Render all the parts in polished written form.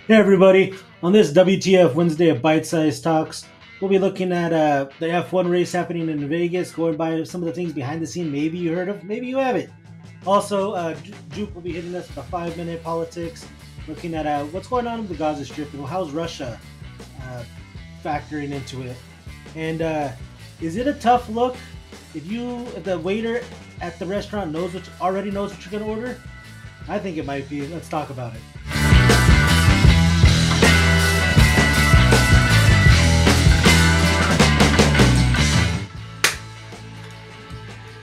Hey everybody, on this WTF Wednesday of ByteSized Talks, we'll be looking at the F1 race happening in Vegas, going by some of the things behind the scene maybe you heard of, maybe you haven't. Also, Juke will be hitting us with a 5 minute politics, looking at what's going on with the Gaza Strip and how's Russia uh, factoring into it. And is it a tough look if the waiter at the restaurant already knows what you're going to order? I think it might be. Let's talk about it.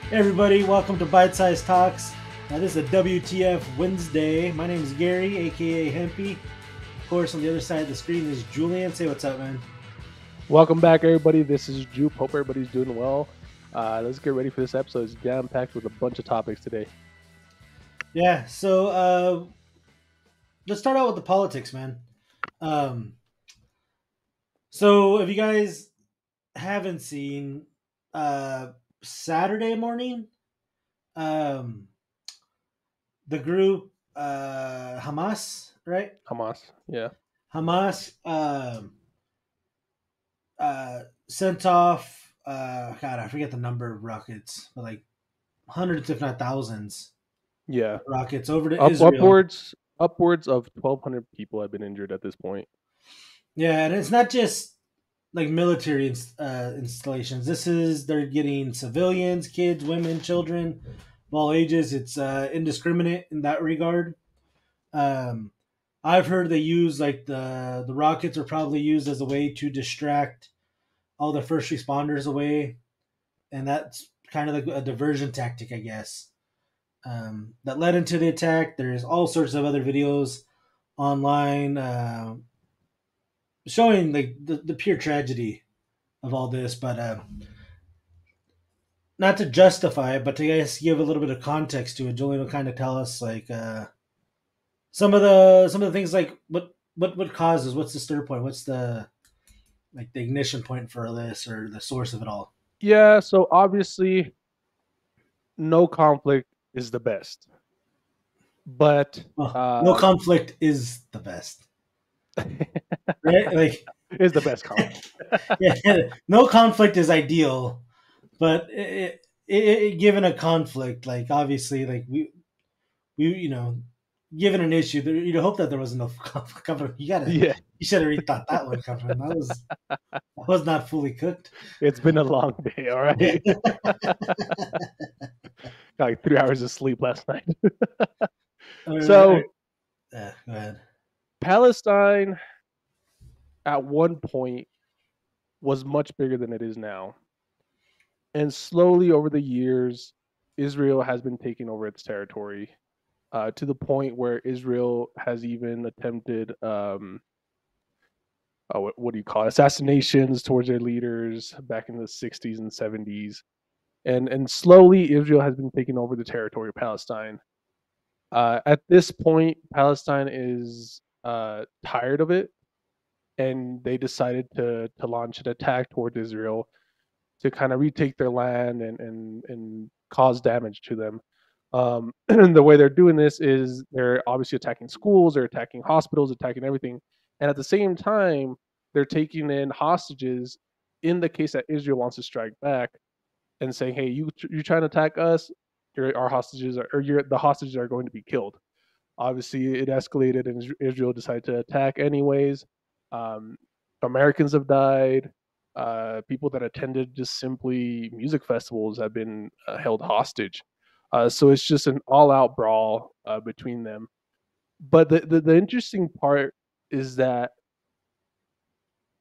Hey everybody, welcome to Bite-Sized Talks. This is a WTF Wednesday. My name is Gary, aka Hempy. Of course, on the other side of the screen is Julian. Say what's up, man. Welcome back, everybody. This is Jupe. Hope everybody's doing well. Let's get ready for this episode. It's jam packed with a bunch of topics today. Yeah, so let's start out with the politics, man. Um, so if you guys haven't seen, Saturday morning, um, the group Hamas, right? Hamas, yeah. Hamas sent off God, I forget the number of rockets, but like hundreds, if not thousands, Yeah. of rockets over to Up Israel. upwards of 1,200 people have been injured at this point. Yeah, and it's not just like military installations. They're getting civilians, kids, women, children of all ages. It's indiscriminate in that regard. Um, I've heard they use like the rockets are probably used as a way to distract all the first responders away, and that's kind of like a diversion tactic, I guess. That led into the attack. There's all sorts of other videos online showing like the pure tragedy of all this, but not to justify it, but to guess give a little bit of context to it. Julian will kind of tell us like some of the things like what causes, what's the stir point, what's the ignition point for this or the source of it all. Yeah, so obviously, no conflict is the best. But Well, no conflict is the best, right? Like, is the best conflict. yeah, no conflict is ideal, but given a conflict, like obviously, like we given an issue, you'd hope that there was no conflict. Yeah, You should have rethought that one, coming. That was not fully cooked. it's been a long day, all right? Got like 3 hours of sleep last night. All So, right, go ahead. Palestine at one point was much bigger than it is now. And slowly over the years, Israel has been taking over its territory to the point where Israel has even attempted, what do you call it, assassinations towards their leaders back in the 60s and 70s. And slowly, Israel has been taking over the territory of Palestine. At this point, Palestine is tired of it, and they decided to launch an attack towards Israel to kind of retake their land and cause damage to them. And the way they're doing this is they're obviously attacking schools, they're attacking hospitals, attacking everything, and at the same time they're taking in hostages in the case that Israel wants to strike back and saying, "Hey, you're trying to attack us, our hostages are, or the hostages are going to be killed." Obviously, it escalated, and Israel decided to attack anyways. Um, Americans have died. People that attended just simply music festivals have been held hostage. So it's just an all-out brawl between them. But the interesting part is that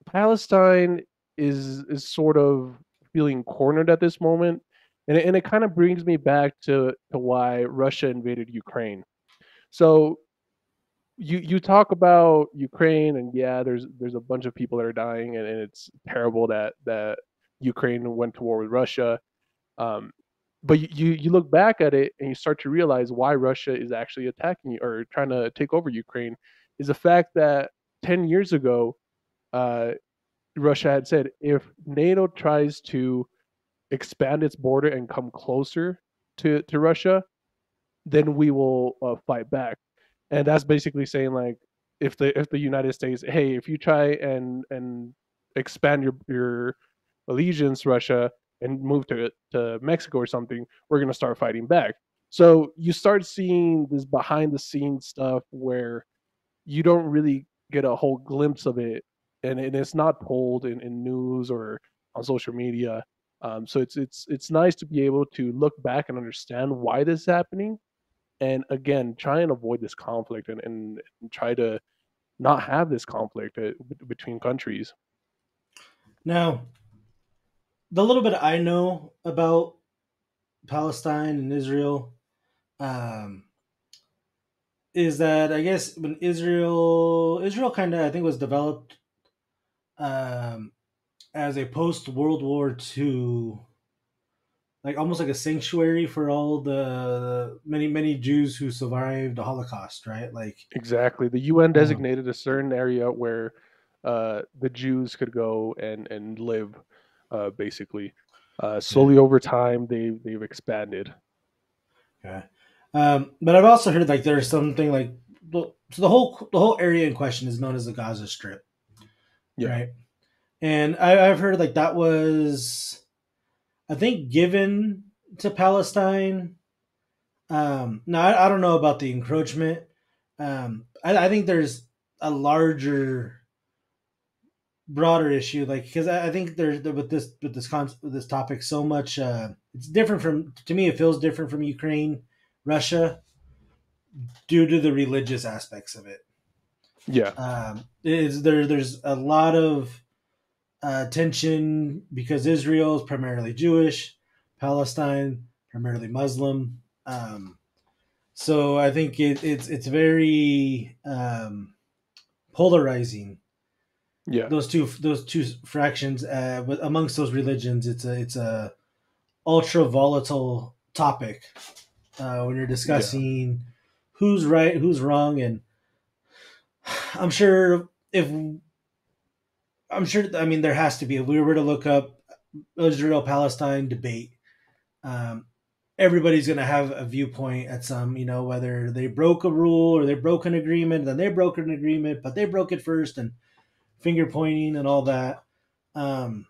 Palestine is sort of feeling cornered at this moment, and it kind of brings me back to why Russia invaded Ukraine. So you talk about Ukraine, and yeah, there's a bunch of people that are dying, and it's terrible that Ukraine went to war with Russia. Um, but you look back at it and you start to realize why Russia is actually attacking you or trying to take over Ukraine is the fact that 10 years ago, uh, Russia had said if NATO tries to expand its border and come closer to Russia, then we will fight back. And that's basically saying like if the United States, hey, if you try and expand your allegiance to Russia and move to Mexico or something, we're gonna start fighting back. So you start seeing this behind the scenes stuff where you don't really get a whole glimpse of it, and it's not told in news or on social media. So it's nice to be able to look back and understand why this is happening, and again try and avoid this conflict and try to not have this conflict between countries. Now, the little bit I know about Palestine and Israel, um, is that I guess when Israel kind of I think was developed um, as a post World War II, like almost like a sanctuary for all the many Jews who survived the Holocaust, right? Like, Exactly. The UN um, designated a certain area where the Jews could go and live, basically. yeah, Slowly over time, they've expanded. yeah. But I've also heard like there's something like so the whole area in question is known as the Gaza Strip, Yeah, right? And I've heard like that was I think given to Palestine. No, I don't know about the encroachment. I think there's a larger, broader issue, like because I think there's with this topic so much. It's different from to me. It feels different from Ukraine, Russia, due to the religious aspects of it. yeah, There's a lot of tension because Israel is primarily Jewish, Palestine primarily Muslim. So I think it's very polarizing. yeah, Those two fractions, but amongst those religions, it's a ultra volatile topic when you're yeah, discussing who's right, who's wrong, and I'm sure if I'm sure I mean there has to be if we were to look up Israel Palestine debate, um, everybody's going to have a viewpoint at some, whether they broke a rule or they broke an agreement, then they broke an agreement, but they broke it first, and finger pointing and all that. Um,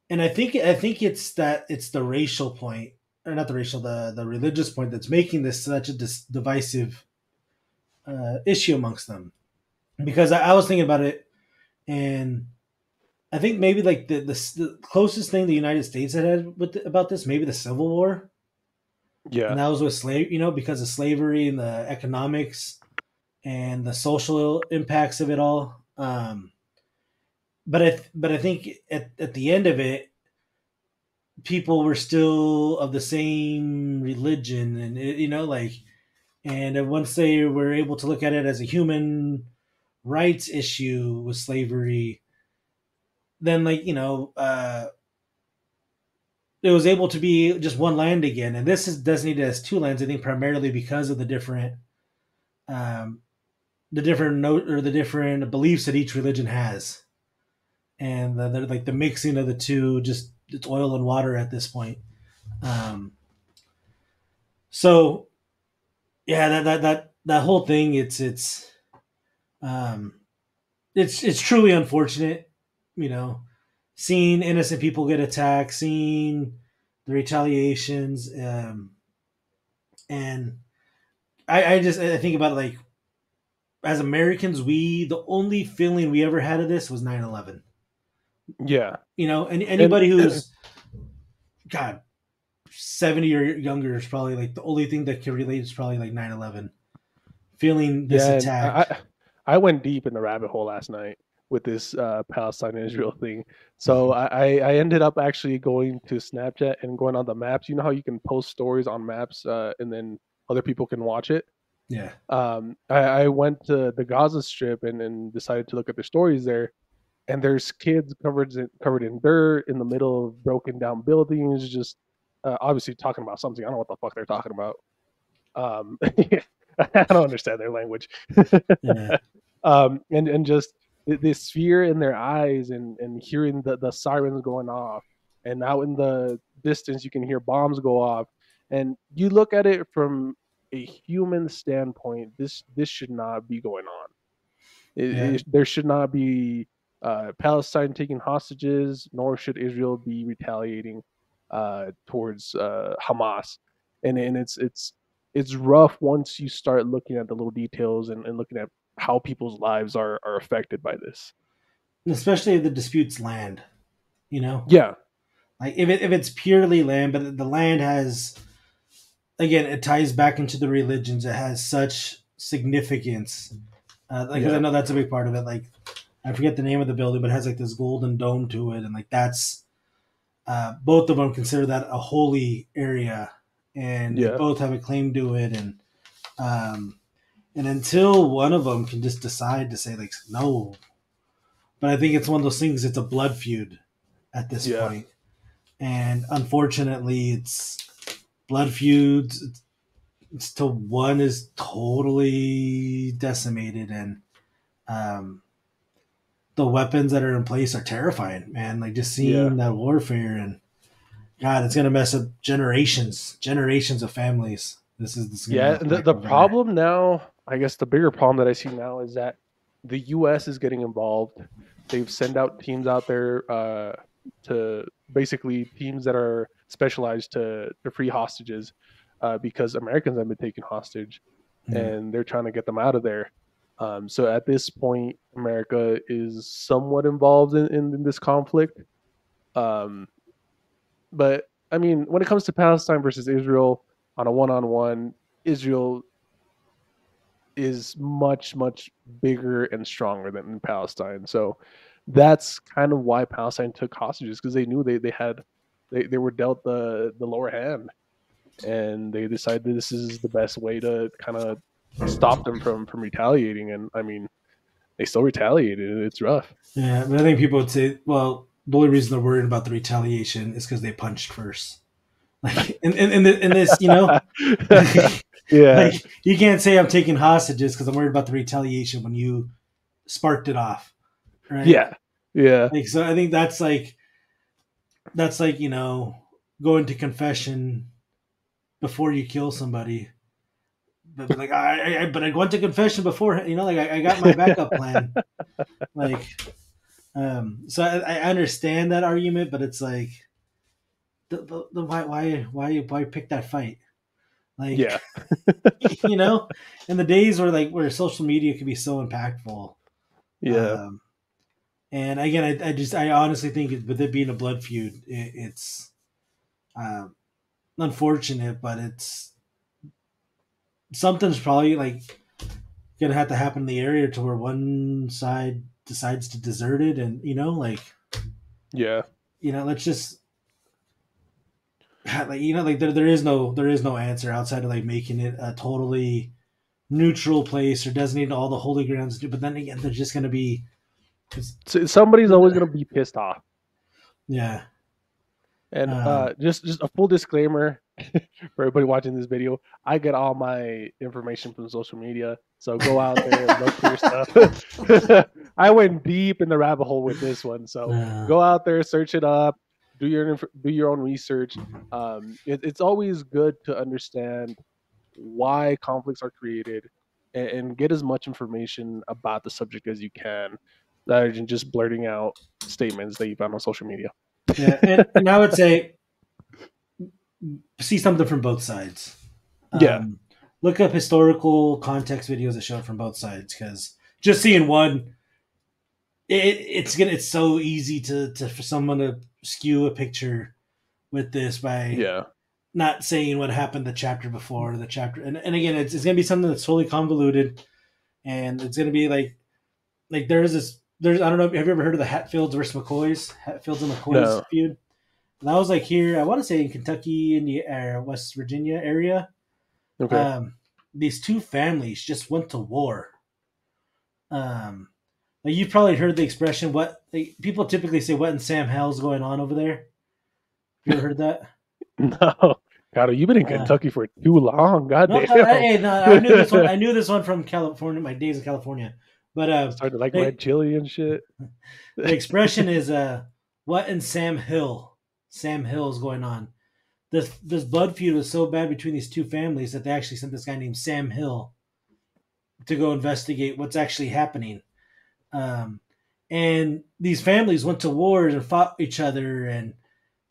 and I think it's the racial point, or not the racial, the religious point that's making this such a divisive issue amongst them. Because I was thinking about it, and I think maybe like the closest thing the United States had about this, maybe the Civil War, and yeah, that was with slave, because of slavery and the economics and the social impacts of it all. But I think at the end of it, people were still of the same religion, and like, and once they were able to look at it as a human rights issue with slavery, then like it was able to be just one land again. And this is designated as two lands, I think, primarily because of um, the different note or the different beliefs that each religion has, and like the mixing of the two, just it's oil and water at this point. Um, so yeah, that whole thing, um, it's truly unfortunate, you know, seeing innocent people get attacked, seeing the retaliations, and I think about it like as Americans, the only feeling we ever had of this was 9/11. yeah. And And anybody who's God 70 or younger is probably like the only thing that can relate is probably like 9/11. Feeling this yeah, and attack. I went deep in the rabbit hole last night with this Palestine Israel thing. So I ended up actually going to Snapchat and going on the maps. You know how you can post stories on maps, and then other people can watch it. Yeah. I went to the Gaza Strip and decided to look at the stories there. And there's kids covered in dirt in the middle of broken down buildings, just obviously talking about something. I don't know what the fuck they're talking about. I don't understand their language. Yeah. And just this fear in their eyes, and hearing the sirens going off, and out in the distance you can hear bombs go off, and you look at it from a human standpoint, this should not be going on. Yeah. There should not be Palestine taking hostages, nor should Israel be retaliating towards Hamas. And it's rough once you start looking at the little details and looking at how people's lives are affected by this. Especially if the disputes land, you know? Yeah, Like if it's purely land, but the land has, again, it ties back into the religions. It has such significance. Like, because I yeah, know that's a big part of it. Like, I forget the name of the building, but it has like this golden dome to it, and like that's both of them consider that a holy area, and they yeah, both have a claim to it, um, and until one of them can just decide to say like no, but I think it's one of those things. It's a blood feud at this yeah, point, and unfortunately, it's blood feuds. It's till one is totally decimated, and um, the weapons that are in place are terrifying, man. Like just yeah. seeing that warfare, and God, it's gonna mess up generations of families. This is gonna Yeah, go and back the over there. problem now, I guess the bigger problem that I see now is that the US is getting involved. They've sent out teams out there to basically teams that are specialized to free hostages because Americans have been taken hostage Mm. and they're trying to get them out of there. So at this point, America is somewhat involved in this conflict. Um, but I mean, when it comes to Palestine versus Israel on a one-on-one, Israel is much bigger and stronger than Palestine. So that's kind of why Palestine took hostages because they knew they were dealt the lower hand, and they decided this is the best way to kind of stop them from retaliating. And I mean, they still retaliated. It's rough. Yeah, but I think people would say, well, the only reason they're worried about the retaliation is because they punched first. Like in this, Yeah, like you can't say I'm taking hostages because I'm worried about the retaliation when you sparked it off, right? yeah, yeah, Like so, I think that's like going to confession before you kill somebody. But like but I went to confession before, like I got my backup plan. Like so I understand that argument, but it's like the why pick that fight? Like yeah, you know, in the days where social media could be so impactful. yeah, Um, and again, I honestly think with it being a blood feud, it's um, unfortunate, but it's something's probably like gonna have to happen in the area to where one side decides to desert it, and yeah. let's just like there is no answer outside of like making it a totally neutral place or designating all the holy grounds. But then again, there's just gonna be So somebody's always gonna be pissed off. yeah. And Um, just a full disclaimer for everybody watching this video: I get all my information from social media, so go out there, look for your stuff. I went deep in the rabbit hole with this one, so uh, go out there, search it up, do your own research. It's always good to understand why conflicts are created and get as much information about the subject as you can, rather than just blurting out statements that you found on social media. yeah, and I would say see something from both sides. Yeah, Um, Look up historical context videos that show it from both sides because just seeing one, it's so easy to for someone to skew a picture with this by yeah, not saying what happened the chapter before the chapter, and again, it's gonna be something that's totally convoluted, and it's gonna be like there's I don't know, have you ever heard of the Hatfields versus McCoys, Hatfields and McCoys no, feud? And I was like here, I want to say in Kentucky, West Virginia area. okay, Um, these two families just went to war. Um, like you've probably heard the expression, "What?" Like, people typically say, "What in Sam hell's going on over there?" Have you ever heard that? no, God, you've been in Uh, Kentucky for too long. God no, damn, hey, no, I knew this one. I knew this one from California, my days in California. But started like red the chili and shit. the expression is, "What in Sam Hill? Sam Hill is going on." this blood feud was so bad between these two families that they actually sent this guy named Sam Hill to go investigate what's actually happening. Um, and these families went to wars and fought each other, and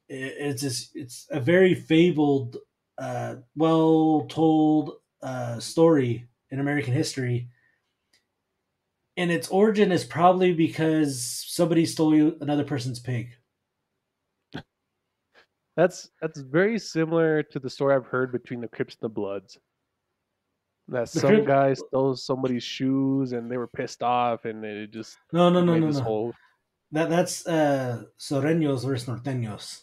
it's a very fabled, well told story in American history. And its origin is probably because somebody stole another person's pig. That's very similar to the story I've heard between the Crips and the Bloods. That The some crib? guy stole somebody's shoes and they were pissed off and it just No, no, no, made no, this no. whole. That's Soreños versus Norteños.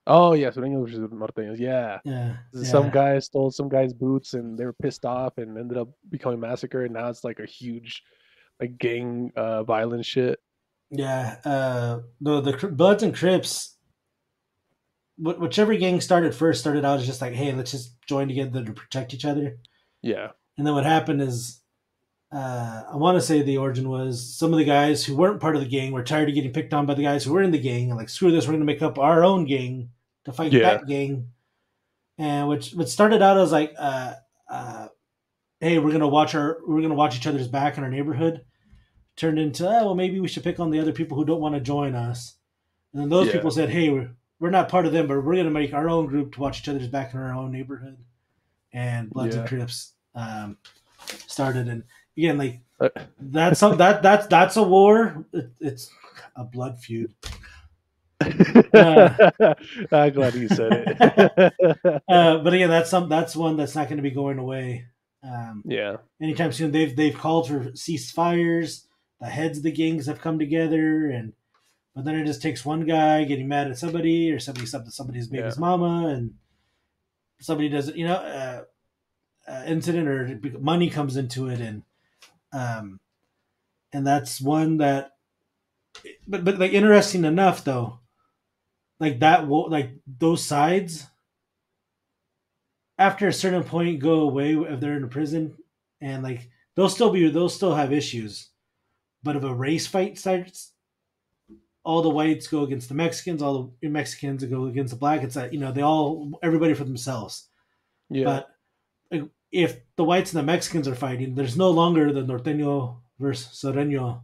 Oh yeah, Sureños versus Norteños. Yeah, Yeah, some yeah, guy stole some guy's boots and they were pissed off and ended up becoming massacre. And now it's like a huge like gang violence shit. yeah. The Bloods and Crips, whichever gang started first, started out as just like, hey, let's just join together to protect each other. Yeah, And then what happened is, I want to say the origin was some of the guys who weren't part of the gang were tired of getting picked on by the guys who were in the gang, and like, screw this, we're going to make up our own gang to fight yeah, that gang. And which started out as like, hey, we're gonna watch each other's back in our neighborhood. Turned into, oh, well, maybe we should pick on the other people who don't want to join us. And then those yeah, people said, hey, we're not part of them, but we're going to make our own group to watch each other's back in our own neighborhood. And Bloods and yeah. Crips started. And again, like, Uh, that's a war. It's a blood feud. Uh, I'm glad you said but it. again, that's one that's not going to be going away Yeah, anytime soon. They've called for ceasefires. The heads of the gangs have come together, and but then it just takes one guy getting mad at somebody, or somebody somebody's yeah, baby's mama, and somebody does it. Incident or money comes into it, um, and that's one that. But like, interesting enough though, like like those sides after a certain point go away if they're in a prison, and like they'll still have issues. But if a race fight starts, all the whites go against the Mexicans, all the Mexicans go against the black. It's that, they all, everybody for themselves. yeah, But like, if the whites and the Mexicans are fighting, there's no longer the Norteño versus Soreño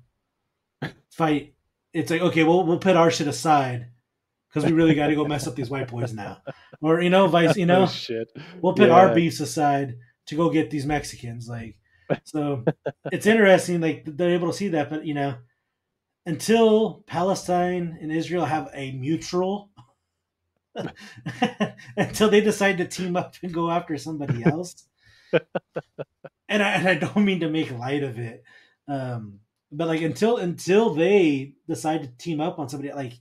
fight. It's like, okay, we'll put our shit aside because we really got to go mess up these white boys now, or vice. oh shit. We'll put our Yeah, beefs aside to go get these Mexicans. Like, so it's interesting. Like, they're able to see that, but until Palestine and Israel have a mutual, until they decide to team up and go after somebody else. And I don't mean to make light of it, but like, until they decide to team up on somebody, like,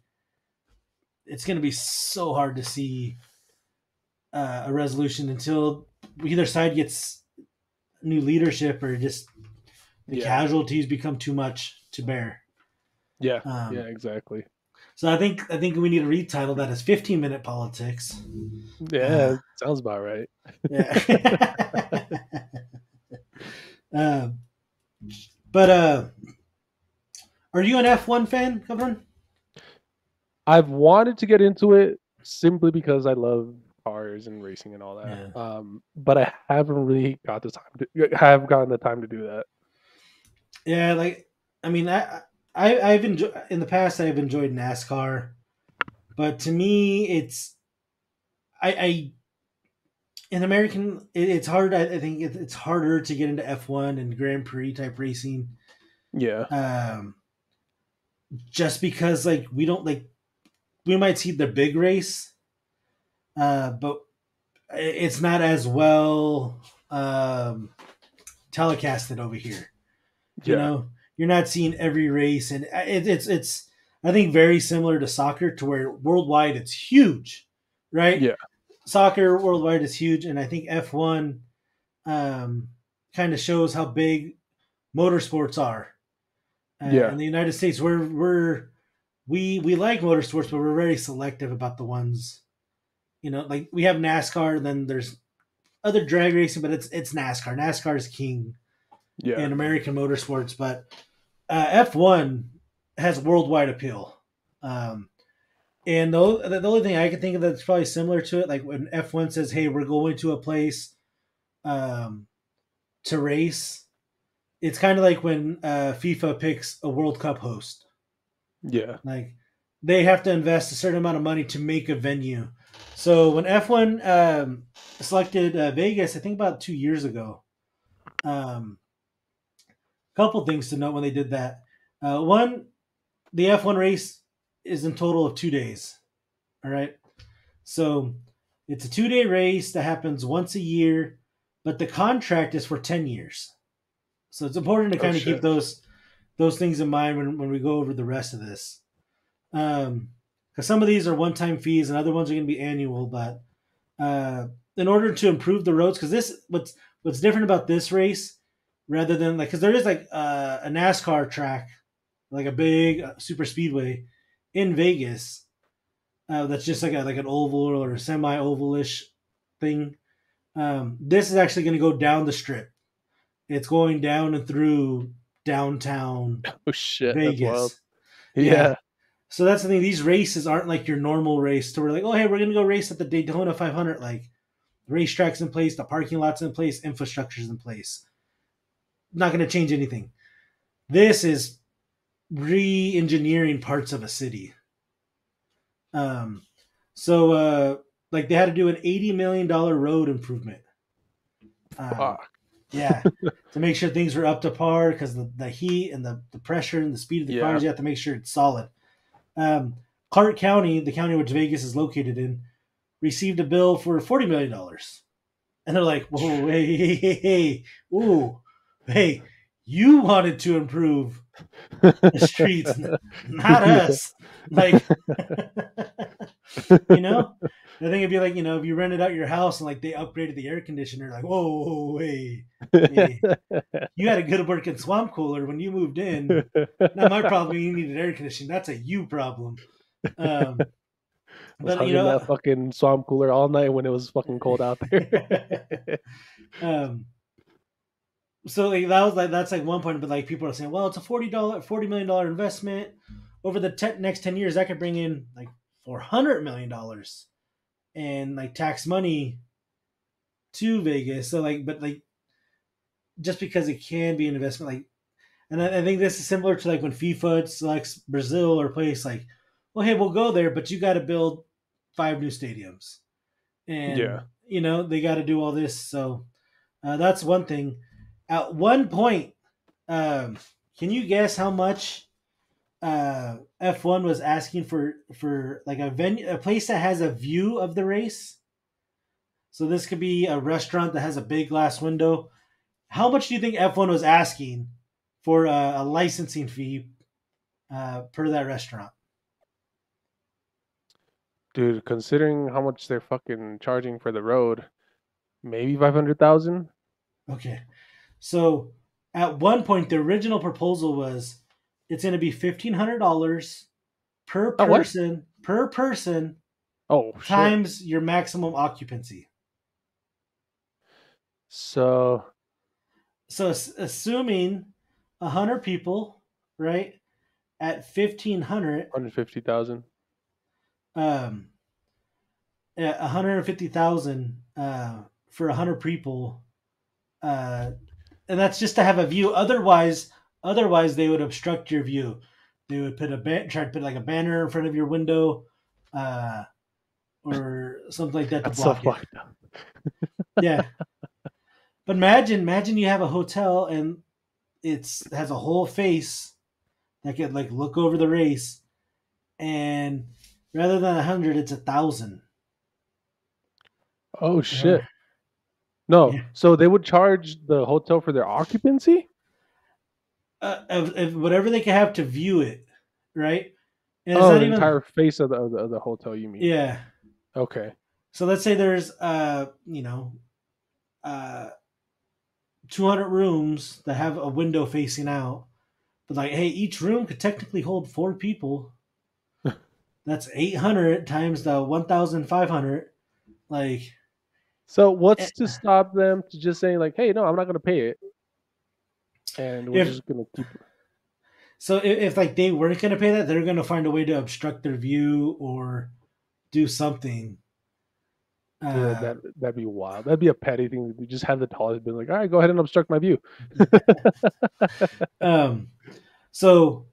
it's going to be so hard to see a resolution until either side gets new leadership, or just the yeah, casualties become too much to bear. yeah, yeah, Um, exactly. so I think we need to retitle that as 15-minute politics. Yeah, Uh, sounds about right. yeah. uh, but are you an F1 fan, Governor? I've wanted to get into it simply because I love cars and racing and all that. Yeah. But I haven't really got the time to have gotten the time to do that. Yeah, like, I mean, I've enjoyed in the past. I've enjoyed NASCAR, but to me, I in American, it's hard. I think it's harder to get into F1 and Grand Prix type racing, Yeah, um, just because, like, we don't, like, we might see the big race, but it's not as well um, telecasted over here. You yeah, know, you're not seeing every race, and it's I think very similar to soccer, to where worldwide it's huge, right? yeah, Soccer worldwide is huge, and I think F1 kind of shows how big motorsports are. yeah, In the United States, we like motorsports, but we're very selective about the ones. Like, we have NASCAR, and then there's other drag racing, but it's NASCAR. NASCAR is king yeah, in American motorsports, but F1 has worldwide appeal. Um, And the only thing I can think of that's probably similar to it, like when F1 says, "Hey, we're going to a place um, to race," it's kind of like when FIFA picks a World Cup host. Yeah. Like they have to invest a certain amount of money to make a venue. So when F1 selected Vegas, I think about 2 years ago, um, couple things to note when they did that. One, the F1 race is in total of 2 days. All right. So it's a 2 day race that happens once a year, but the contract is for 10 years. So it's important to Oh kind of keep shit. those things in mind when we go over the rest of this. Because some of these are one time fees and other ones are going to be annual, but uh, in order to improve the roads, because this what's different about this race rather than like because there is like a NASCAR track, like a big super speedway in Vegas. That's just like an oval or a semi ovalish thing. This is actually going to go down the strip. It's going down and through downtown Oh shit. That's wild. Vegas. Yeah. Yeah. So that's the thing. These races aren't like your normal race to where like, oh hey, we're gonna go race at the Daytona 500. Like the racetrack's in place, the parking lot's in place, infrastructure's in place. Not gonna change anything. This is re-engineering parts of a city. Um, so like they had to do an $80 million road improvement. Um, Fuck. yeah, to make sure things were up to par because the heat and the pressure and the speed of the Yeah. cars, you have to make sure it's solid. Um, Clark County, the county which Vegas is located in, received a bill for $40 million, and they're like, "Whoa, hey, hey, hey, hey, ooh, hey, you wanted to improve the streets, not Yeah. us." Like, you know, I think it'd be like if you rented out your house and like they upgraded the air conditioner, like, "Whoa, hey, hey, you had a good working swamp cooler when you moved in. Not my problem. You needed air conditioning. That's a you problem." Um, Was but hugging that fucking swamp cooler all night when it was fucking cold out there. um, so like that was like that's like one point, but like people are saying, well, it's a $40 million investment over the next 10 years. That could bring in like $400 million and like tax money to Vegas. So like, but like just because it can be an investment, like, and I think this is similar to like when FIFA selects Brazil or place like, well, hey, we'll go there, but you got to build 5 new stadiums, Yeah. and they got to do all this. So that's one thing. At one point, um, can you guess how much F1 was asking for like a venue, a place that has a view of the race? So this could be a restaurant that has a big glass window. How much do you think F1 was asking for a licensing fee per that restaurant? Dude, considering how much they're fucking charging for the road, maybe 500,000? Okay, so at one point the original proposal was it's going to be $1,500 Oh, what? per person Oh, shit. times your maximum occupancy. So, So assuming 100 people, right, at 1,500, 150,000. um, 150,000 for 100 people, uh, and that's just to have a view. Otherwise they would obstruct your view. They would try to put like a banner in front of your window, uh, or something like that to That's so block it. fucked up. Yeah, but imagine you have a hotel and it has a whole face that could like look over the race, and rather than 100, it's 1,000. Oh, Uh, shit. No. yeah, So they would charge the hotel for their occupancy? of whatever they can have to view it, right? And it's Oh, not the even entire face of the hotel, you mean? yeah. Okay. So let's say there's uh 200 rooms that have a window facing out, but like hey, each room could technically hold 4 people. That's 800 times the 1,500. Like So eh, what's to stop them to just saying like, "Hey, no, I'm not gonna pay it, and we're if just gonna keep." So if like they weren't going to pay that, they're going to find a way to obstruct their view or do something. Dude, Uh, that'd be wild. That'd be a petty thing. We just have the tallest been like, all right, go ahead and obstruct my view. um, so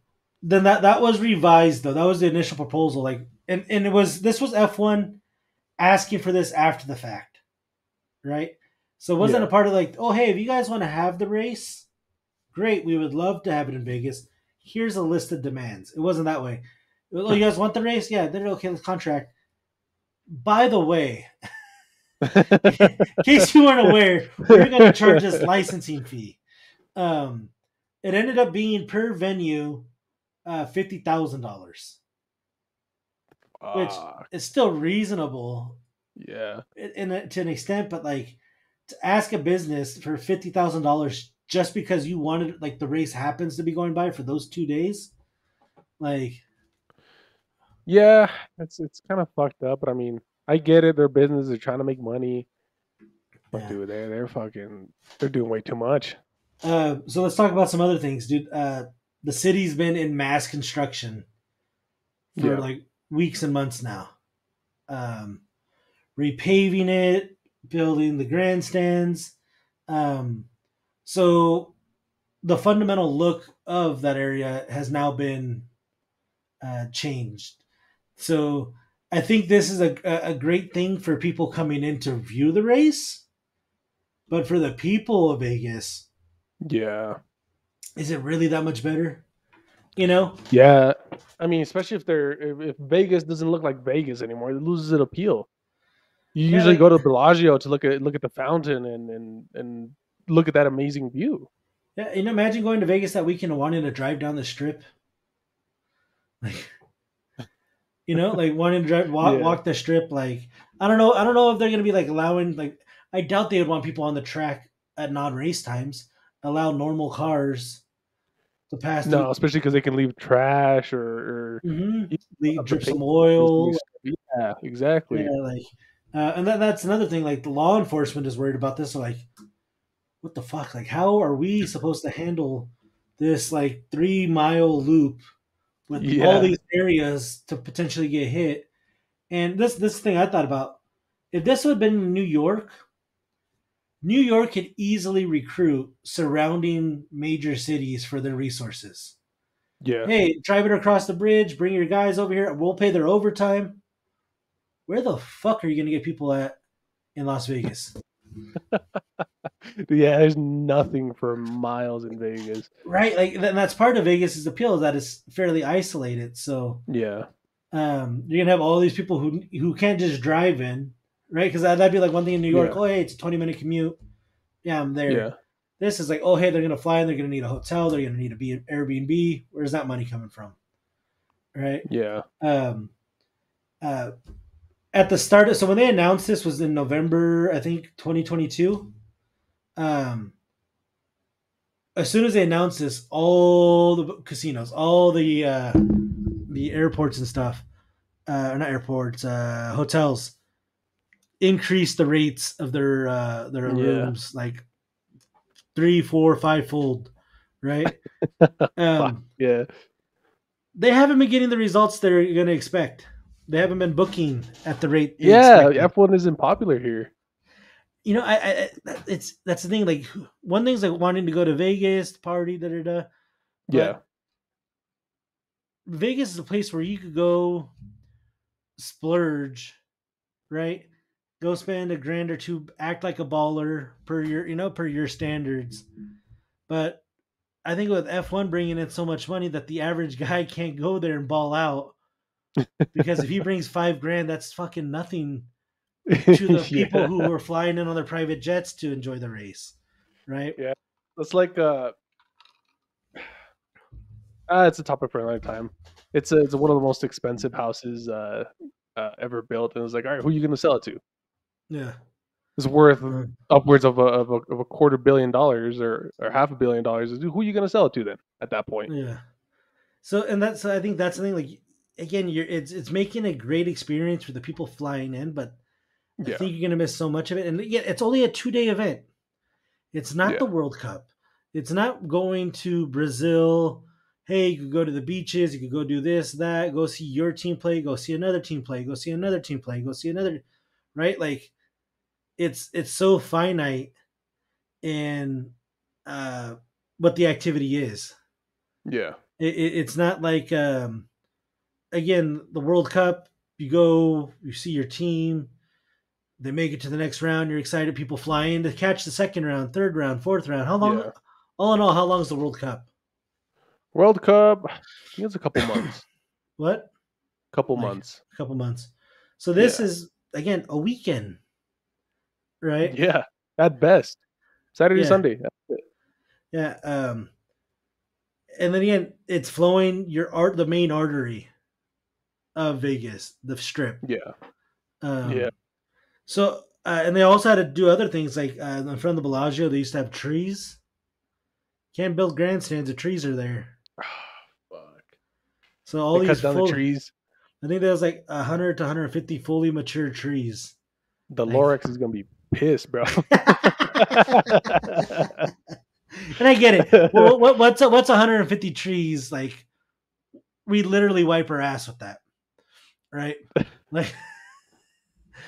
then that was revised though. That was the initial proposal. Like, and it was this was F1 asking for this after the fact, right? So it wasn't Yeah. a part of like, oh hey, if you guys want to have the race, great, we would love to have it in Vegas. Here's a list of demands. It wasn't that way. Oh, you guys want the race? Yeah, they're okay. Let's contract. By the way, in case you weren't aware, we're going to charge this licensing fee. Um, it ended up being per venue $50,000, which Ah, is still reasonable yeah. to an extent, but like to ask a business for $50,000 just because you wanted like the race happens to be going by for those 2 days, like Yeah, it's kind of fucked up, but I mean, I get it. Their business, they're trying to make money, but yeah. dude, they're doing way too much. So let's talk about some other things, dude. The city's been in mass construction for Yeah. like weeks and months now. Um, Repaving it, building the grandstands. Um, so the fundamental look of that area has now been changed. So I think this is a great thing for people coming in to view the race, but for the people of Vegas, Yeah. is it really that much better? You know? Yeah. I mean, especially if Vegas doesn't look like Vegas anymore, it loses its appeal. You Yeah, usually like go to Bellagio to look at the fountain and look at that amazing view. yeah, imagine going to Vegas that weekend and wanting to drive down the strip, like like wanting to drive Yeah. walk the strip. Like I don't know if they're gonna be like allowing like I doubt they would want people on the track at non race times. Allow normal cars to pass through. No, especially because they can leave trash or Mm-hmm. even Leave of the drip paint some is really oil. yeah, Yeah, exactly. like and that's another thing. Like the law enforcement is worried about this. So like, what the fuck? Like, how are we supposed to handle this like 3 mile loop with all Yeah. these areas to potentially get hit? And this thing I thought about, if this would have been in New York, New York could easily recruit surrounding major cities for their resources. Yeah. Hey, drive it across the bridge, bring your guys over here, we'll pay their overtime. Where the fuck are you gonna get people at in Las Vegas? Yeah, there's nothing for miles in Vegas. Right? Like that's part of Vegas's appeal is that it's fairly isolated. So Yeah. you're gonna have all these people who can't just drive in, right? Because that'd be like one thing in New York. Yeah. Oh, hey, it's a 20-minute commute. Yeah, I'm there. Yeah. This is like, oh, hey, they're gonna fly in. They're gonna need a hotel. They're gonna need a Airbnb. Where's that money coming from? Right? Yeah. Um, uh, at the start, so when they announced this was in November, I think 2022. Um, as soon as they announced this, all the casinos, all the airports and stuff, or not airports, hotels increased the rates of their Yeah. rooms like three, four, five fold, right? Fuck. Um, Yeah. they haven't been getting the results they're going to expect. They haven't been booking at the rate they Yeah, expected. F1 isn't popular here. It's that's the thing. Like one thing's like wanting to go to Vegas, party, da da da. Yeah. But Vegas is a place where you could go splurge, right? Go spend a grand or two, act like a baller per your standards. But I think with F1 bringing in so much money that the average guy can't go there and ball out because if he brings 5 grand, that's fucking nothing to the people Yeah. who were flying in on their private jets to enjoy the race, right? Yeah. It's like it's a topic for another time. It's one of the most expensive houses ever built, and it's like, all right, who are you gonna sell it to? Yeah. It's worth Uh, upwards of a $250 million or $500 million. Who are you gonna sell it to then? At that point, yeah. So and that's I think that's the thing. Like again, it's making a great experience for the people flying in, but I yeah, think you're gonna miss so much of it. And yeah, it's only a 2 day event. It's not yeah, the World Cup. It's not going to Brazil. hey, you could go to the beaches, you could go do this, that, go see your team play, go see another team play, go see another team play, go see another, right? Like it's so finite in uh, what the activity is. Yeah. It's not like again the World Cup. You go, you see your team, they make it to the next round. You're excited. People fly in to catch the second round, third round, fourth round. How long? Yeah. All in all, how long is the World Cup? World Cup, I think it's a couple months. What? Couple Like months. a couple months. So this Yeah. is again a weekend, right? Yeah. At best. Saturday, Yeah, Sunday. That's it. yeah. And then again, it's flowing the main artery of Vegas, the Strip. Yeah. Yeah. Um, and they also had to do other things like in front of the Bellagio, they used to have trees. Can't build grandstands if trees are there. Fuck. So all They these cut down the full, trees. I think there was like 100 to 150 fully mature trees. The Like, Lorex is gonna be pissed, bro. and I get it. Well, what's 150 trees? Like, we literally wipe our ass with that, right? Like,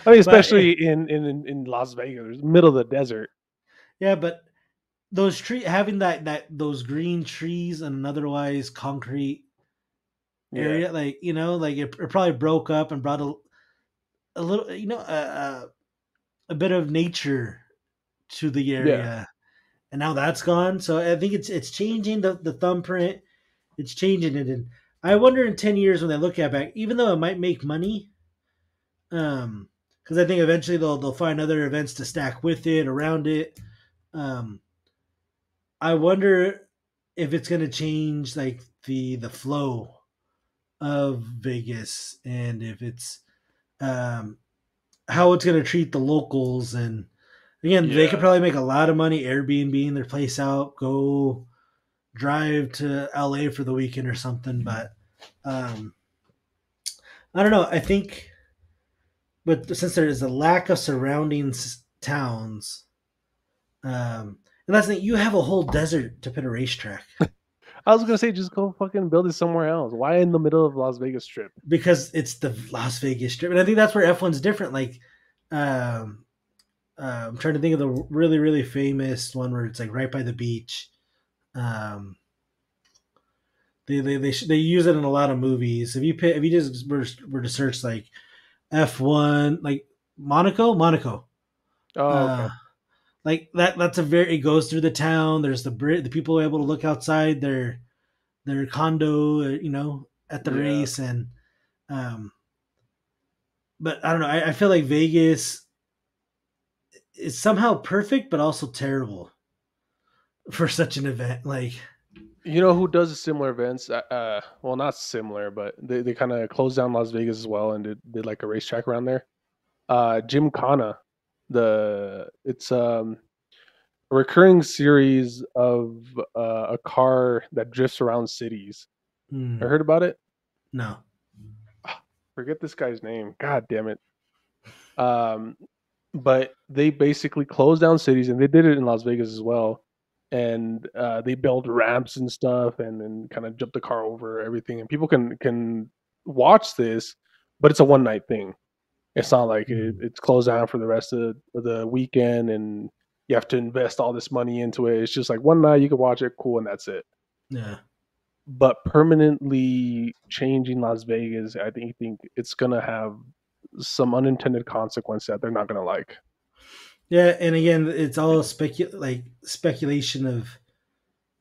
I mean, but especially in Las Vegas, middle of the desert. yeah, but those having that those green trees and an otherwise concrete Yeah. area, like like it probably broke up and brought a little, a bit of nature to the Yeah. area, and now that's gone. So I think it's changing the thumbprint. It's changing it, and I wonder in 10 years when they look at it back, even though it might make money, because I think eventually they'll find other events to stack with it around it. Um, I wonder if it's going to change like the flow of Vegas, and if it's um, how it's going to treat the locals. And again, they could Yeah. probably make a lot of money Airbnb their place out, go drive to LA for the weekend or something. But um, I don't know. I think, but since there is a lack of surrounding towns, and that's the thing, you have a whole desert to put a racetrack I was gonna say just go fucking build it somewhere else. Why in the middle of Las Vegas Strip? because it's the Las Vegas Strip, and I think that's where F1's different. Like, um, I'm trying to think of the really really famous one where it's like right by the beach. Um, they use it in a lot of movies. If you just were to search like F1, like Monaco, Oh, okay. uh, like that's a very, it goes through the town. There's the people able to look outside their condo, at the Yeah. race. And um, but I don't know. I feel like Vegas is somehow perfect, but also terrible for such an event. Like, You know who does similar events? Well, not similar, but they kind of closed down Las Vegas as well and did like a racetrack around there. Jim Cana, it's a recurring series of a car that drifts around cities. I hmm, heard about it. no. Forget this guy's name. God damn it. Um, but they basically closed down cities, and they did it in Las Vegas as well. And they build ramps and stuff, and then kind of jump the car over everything, and people can watch this, but it's a one night thing. It's not like Hmm, it's closed down for the rest of the weekend, and you have to invest all this money into it. It's just like one night you can watch it, cool, and that's it. yeah. But permanently changing Las Vegas, I think it's gonna have some unintended consequence that they're not gonna like. Yeah, and again, it's all speculation of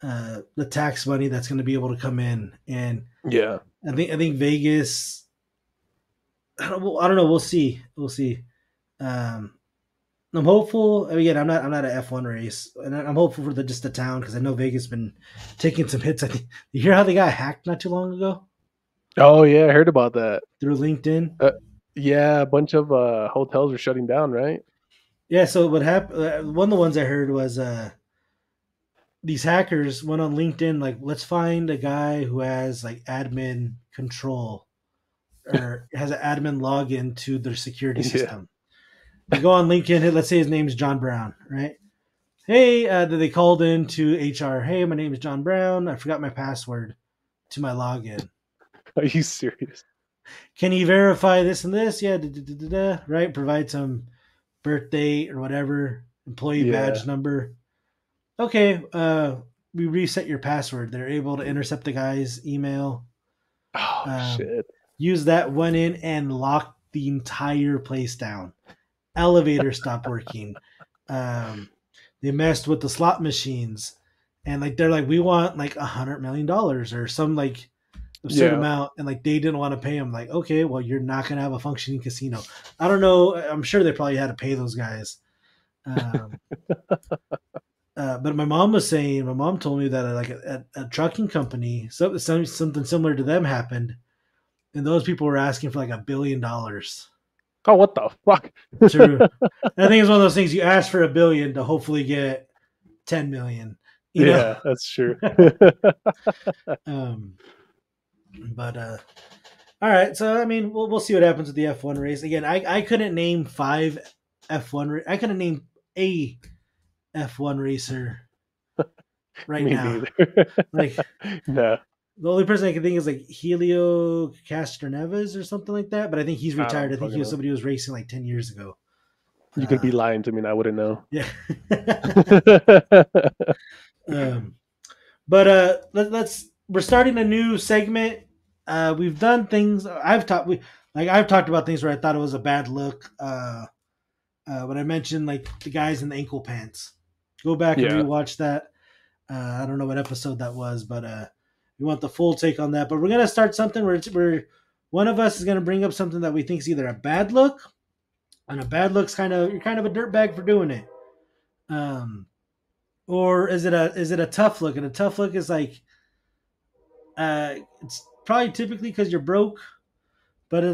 the tax money that's going to be able to come in. And Yeah, I think Vegas. I don't know. We'll see. We'll see. Um, I'm hopeful. Again, I'm not an F1 race, and I'm hopeful for just the town, because I know Vegas has been taking some hits. I think you hear how they got hacked not too long ago oh yeah, I heard about that. through LinkedIn. Uh, yeah, a bunch of hotels are shutting down, right? Yeah. So what happened? One of the ones I heard was these hackers went on LinkedIn, like, let's find a guy who has like admin control or has an admin login to their security Yeah. system. They go on LinkedIn. Let's say his name's John Brown, right? Hey, they called into HR. Hey, my name is John Brown. I forgot my password. to my login. Are you serious? Can you verify this and this? Yeah, right. Provide some birth date or whatever, employee Yeah. badge number. Okay, we reset your password. They're able to intercept the guy's email, Oh um, shit. use that, went in and locked the entire place down. Elevator stopped working. Um, they messed with the slot machines, and like they're like, we want like $100 million or some like absurd Yeah. amount, and like they didn't want to pay him. Like, okay, well, you're not gonna have a functioning casino. I don't know. I'm sure they probably had to pay those guys. Um, but my mom told me that like a trucking company, something similar to them happened, and those people were asking for like $1 billion. Oh, what the fuck? True. And I think it's one of those things you ask for $1 billion to hopefully get 10 million. You know. Yeah, that's true. um, but all right. So I mean, we'll see what happens with the F1 race. Again, I couldn't name five F1. I couldn't name a F1 racer right Me now. neither. Like No, the only person I can think is like Helio Castroneves or something like that. But I think he's I retired. don't I think he fucking was know. somebody who was racing like 10 years ago. You could be lying to me and I wouldn't know. Yeah. um, but let's we're starting a new segment. We've done things. I've talked about things where I thought it was a bad look. When I mentioned like the guys in the ankle pants. Go back and Yeah. rewatch that. I don't know what episode that was, but we want the full take on that. But we're gonna start something where one of us is gonna bring up something that we think is either a bad look, and a bad look's you're kind of a dirtbag for doing it. Or is it a tough look? And a tough look is like it's probably typically because you're broke, but so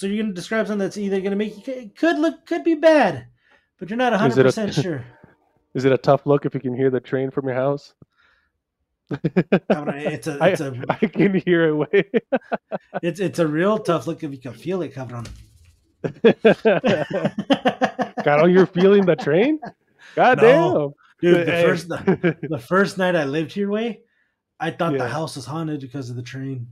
you're gonna describe something that's either gonna make you could be bad, but you're not Is 100% sure. is it a tough look if you can hear the train from your house? It's a I it's a I can hear it way. it's a real tough look if you can feel it, cabron. Carol, you're feeling the train? God No, damn. dude, the Hey. first the first night I lived here, I thought the Yeah. house was haunted because of the train.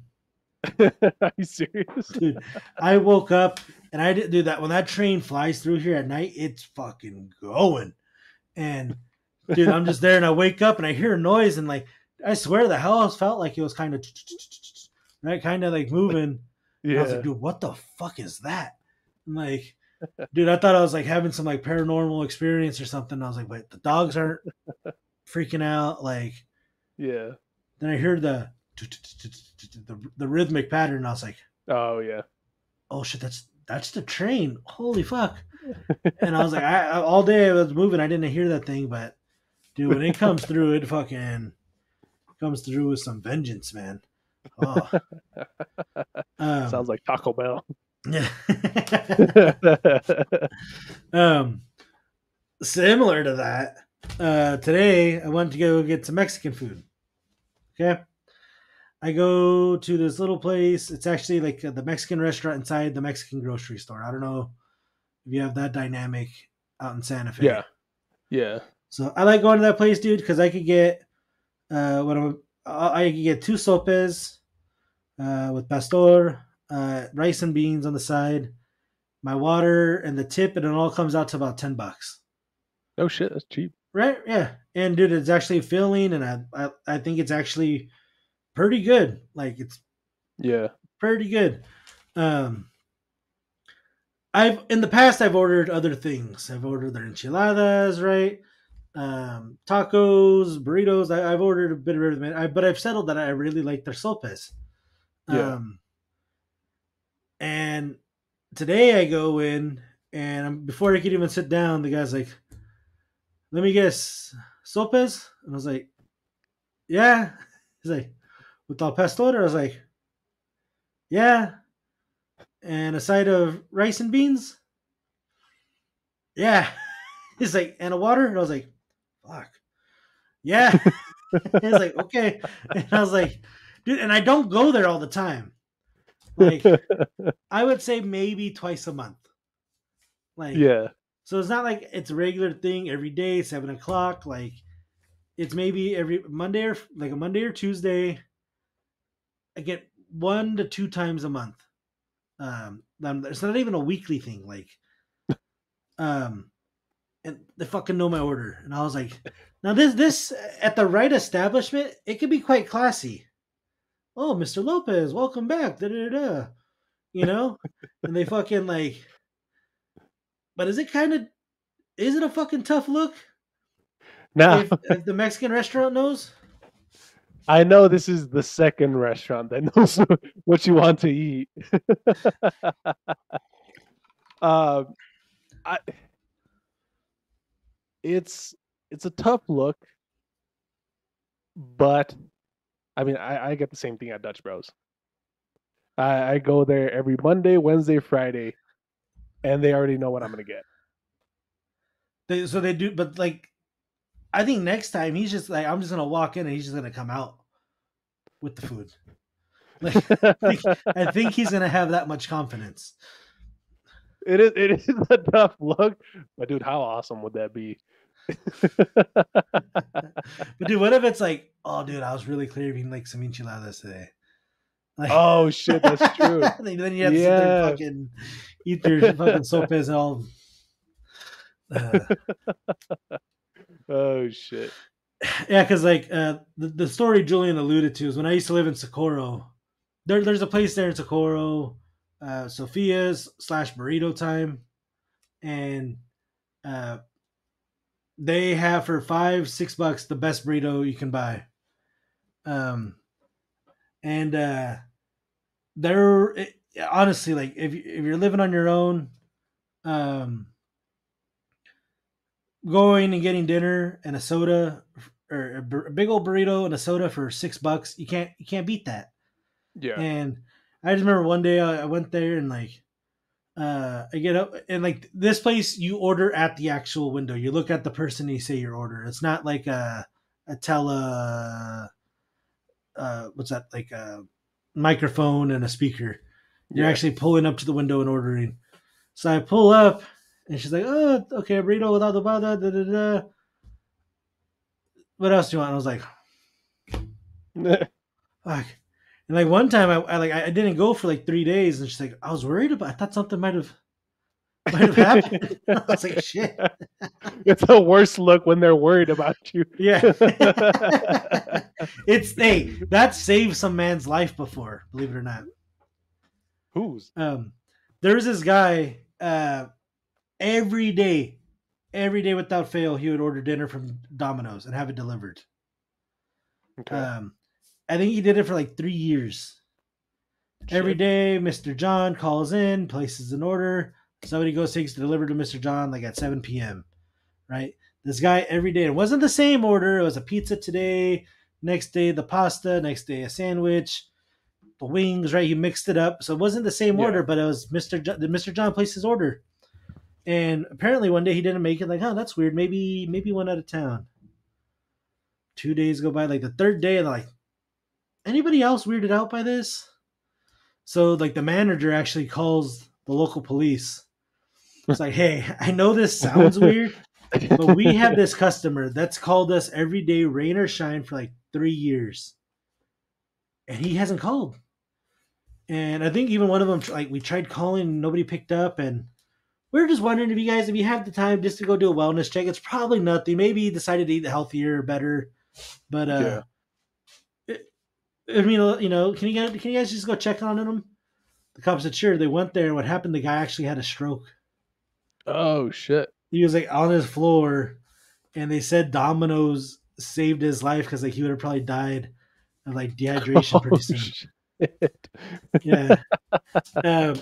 Are you serious? Dude, I woke up and I didn't do that. When that train flies through here at night, it's fucking going. And dude, I'm just there and I wake up and I hear a noise and like I swear the house felt like it was kind of right, kind of like moving. And I was like, Yeah. dude, what the fuck is that? I'm like, dude, I thought I was like having some like paranormal experience or something. I was like, wait, the dogs aren't freaking out. Like, Yeah. then I heard the rhythmic pattern. And I was like, Oh yeah. oh shit, that's the train. Holy fuck. And I was like, all day I was moving, I didn't hear that thing, but dude, when it comes through, it fucking comes through with some vengeance, man. Oh, Sounds um, like Taco Bell. yeah. um, Similar to that, today I went to go get some Mexican food. Okay, I go to this little place. It's actually like the Mexican restaurant inside the Mexican grocery store. I don't know if you have that dynamic out in Santa Fe. Yeah. Yeah. So I like going to that place, dude, because I could get I could get two sopes with pastor, rice and beans on the side, my water, and the tip, and it all comes out to about $10. Oh shit, that's cheap. Right? Yeah. And dude, it's actually filling, and I think it's actually pretty good. Like it's Yeah. pretty good. Um, I've in the past I've ordered other things. I've ordered their enchiladas, right? Tacos, burritos. I've ordered a bit of everything, but I've settled that I really like their sopes. Yeah. And today I go in, and before I could even sit down, the guy's like, "Let me guess, sopes?" And I was like, "Yeah." He's like, "With al pastor?" I was like, "Yeah." And a side of rice and beans? Yeah. He's like, "And a water?" And I was like, "Fuck." Yeah. He's like, "Okay." And I was like, "Dude," and I don't go there all the time. Like, I would say maybe twice a month. Like, Yeah. so it's not like it's a regular thing every day, 7 o'clock. Like, it's maybe every Monday or like a Monday or Tuesday. I get 1 to 2 times a month. It's not even a weekly thing. Like, um, and they fucking know my order. And I was like, now this at the right establishment, it could be quite classy. Oh, Mr. Lopez, welcome back. Da da da. You know, and they fucking like. But is it a fucking tough look Now, if the Mexican restaurant knows? I know this is the second restaurant that knows what you want to eat. uh, I, it's a tough look, but I mean, I get the same thing at Dutch Bros. I go there every Monday, Wednesday, Friday, and they already know what I'm gonna get. So they do, but like, I think next time he's just like, I'm just gonna walk in and he's just gonna come out with the food. Like, I think he's gonna have that much confidence. It is a tough look, but dude, how awesome would that be? But dude, what if it's like, oh, dude, I was really craving like some enchiladas today. Like, oh shit, that's true. Then you have to sit there and fucking eat your fucking sopes and all. Oh shit. Yeah, because like the story Julian alluded to is when I used to live in Socorro. There's a place there in Socorro, Sophia's / Burrito Time, and they have for $5-6 the best burrito you can buy. And they're honestly like if you're living on your own, going and getting dinner and a soda or a big old burrito and a soda for $6, you can't beat that. Yeah. And I just remember one day I went there and like I get up and like this place you order at the actual window. You look at the person and you say your order. It's not like a what's that, like a microphone and a speaker. You're actually pulling up to the window and ordering. So I pull up and she's like, oh, okay, a burrito without the bada, da da da. What else do you want? And I was like, fuck. And like one time I didn't go for like 3 days and she's like, I was worried about, I thought something might have happened. I was like, shit. It's the worst look when they're worried about you. Yeah. That saved some man's life before, believe it or not. Whose? There's this guy, every day without fail, he would order dinner from Domino's and have it delivered. Okay. I think he did it for like 3 years. Shit. Every day, Mr. John calls in, places an order. Somebody goes, takes it delivered to Mr. John like at 7 p.m. Right? This guy every day. It wasn't the same order. It was a pizza today, next day the pasta, next day a sandwich, the wings. Right? He mixed it up, so it wasn't the same order, but it was Mr. John placed his order. And apparently one day he didn't make it. Like, oh, that's weird. Maybe went out of town. 2 days go by. Like the third day, and they're like, anybody else weirded out by this? So like the manager actually calls the local police. It's like, hey, I know this sounds weird, but we have this customer that's called us every day, rain or shine, for like 3 years, and he hasn't called. And I think even one of them, like, we tried calling, and nobody picked up, and we're just wondering if you have the time just to go do a wellness check. It's probably nothing. Maybe he decided to eat healthier or better, but I mean, you know, can you guys just go check on him? The cops said sure. They went there, and what happened? The guy actually had a stroke. Oh shit! He was like on his floor, and they said Domino's saved his life because like he would have probably died of like dehydration pretty soon. Shit. Yeah.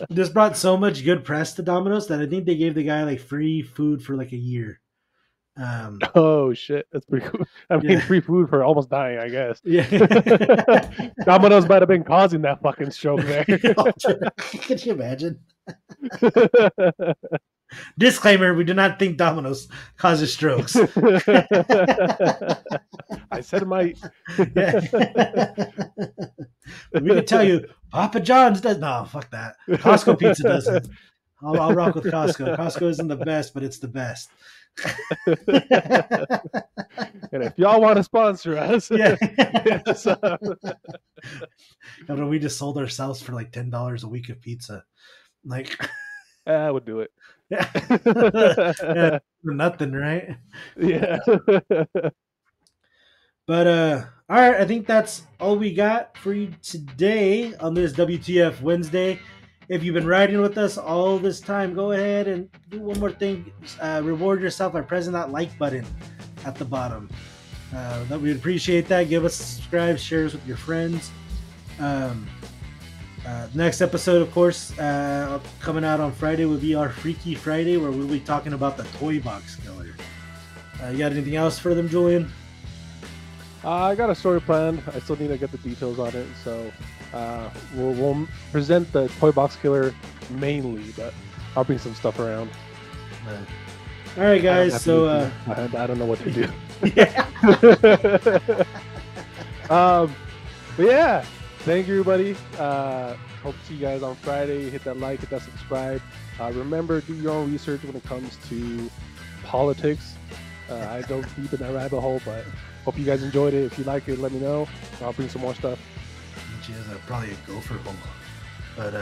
This brought so much good press to Domino's that I think they gave the guy like free food for like a year. Oh shit, that's pretty cool. I mean, free food for almost dying, I guess. Yeah. Domino's might have been causing that fucking stroke there. Could you imagine? Disclaimer: we do not think Domino's causes strokes. I said it might. We can tell you, Papa John's does. No, fuck that. Costco pizza doesn't. I'll rock with Costco. Costco isn't the best, but it's the best. And if y'all want to sponsor us, Yeah. yes, And we just sold ourselves for like $10 a week of pizza. Like, I would do it. yeah, nothing, right? Yeah. But all right, I think that's all we got for you today on this WTF Wednesday. If you've been riding with us all this time, go ahead and do one more thing. Reward yourself by pressing that like button at the bottom. That we'd appreciate that. Give us a subscribe, share us with your friends. Next episode, of course, coming out on Friday will be our Freaky Friday, where we'll be talking about the toy box killer. You got anything else for them, Julian? I got a story planned. I still need to get the details on it, so we'll present the toy box killer mainly, but I'll bring some stuff around. All right, guys. So I don't know what to do. Yeah. But yeah, thank you, everybody. Hope to see you guys on Friday. Hit that like, hit that subscribe. Remember, do your own research when it comes to politics. I don't deep in that rabbit hole, but hope you guys enjoyed it. If you like it, let me know. I'll bring some more stuff. Which is probably a gopher hole, but